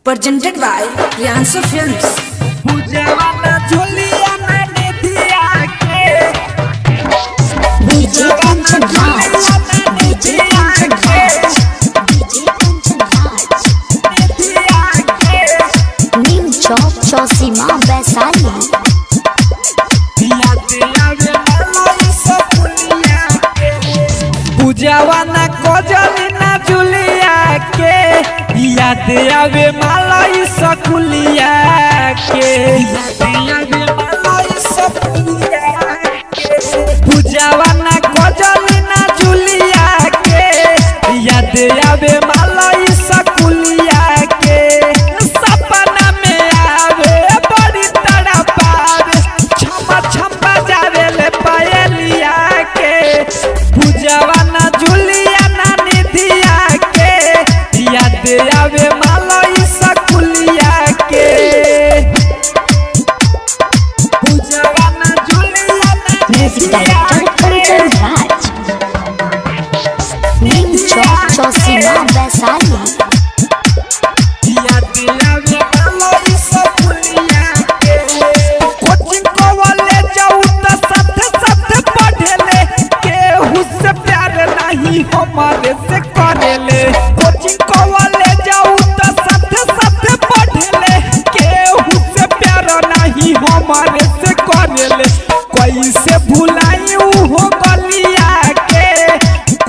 presented by Priyansu Films. DJ Kanchan Raj, DJ Kanchan Raj, DJ Kanchan Raj, Neem Chowk Chausima Vaishali. पूजावा ना cosily ना जुलिया के याद आवे मालाई सकुलिया के पूजावा ना कोजली ना जुलिया के याद आवे मालाई सकुलिया के सपना में आवे बड़ी तड़पावे छम्मा छम्मा जावे ले पायलिया के पूजावा ना जुलिया ना निधिया के याद आवे मालाई सकुलिया के पूजावा ना जुलिया ना Music Director Kanchan Raj, Neem Chowk Chausima Vaishali. याद आवे मालाई सकुलिया के कोचिंग कॉलेज जाऊ त साथ साथ पढ़ेले केहू से प्यार नहीं हमारे से करेले कोचिंग कॉलेज जाऊ त साथ साथ पढ़ेले केहू से प्यार नहीं हमारे से करेले कैसे भुलाई हो गलिया के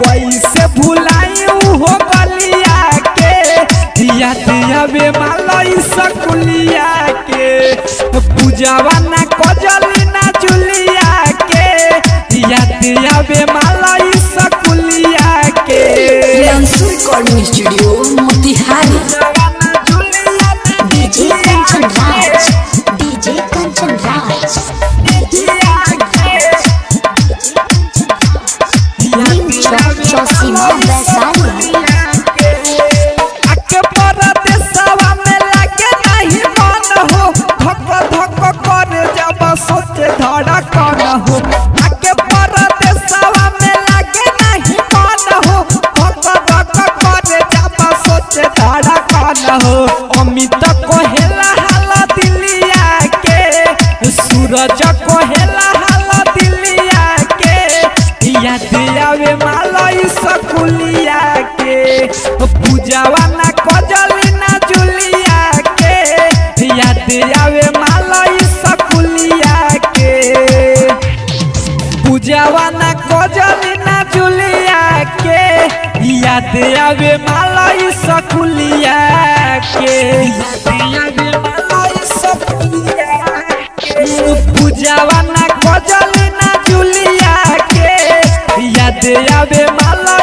कैसे भुलाई हो गलिया के याद आवे मालाई सकुलिया के पूजावा ना कोजली ना जुलिया के याद आवे मालाई सकुलिया के Priyansu Recording Studio, Motihari. पूजावा ना जुलिया ना DJ Kanchan Raj, DJ Kanchan Raj, निधिया के Neem Chowk Chausima Vaishali. आके परदेसवा में लागे नहीं मन हो धक धक कर जब सोचे धड़कन हो आके परदेसवा में लागे नहीं मन हो धक धक कर जब सोचे धड़कन हो अमित कोहेला हाल दिलिया के सूरज कोहेला हाल दिलिया के याद आवे मालाई सकुलिया के पूजावा ना कोजली ना जुलिया के याद आवे मालाई सकुलिया के पूजावा ना कोजली ना जुलिया के याद आवे मालाई सकुलिया के पूजावा ना कोजली ना जुलिया के याद आवे माला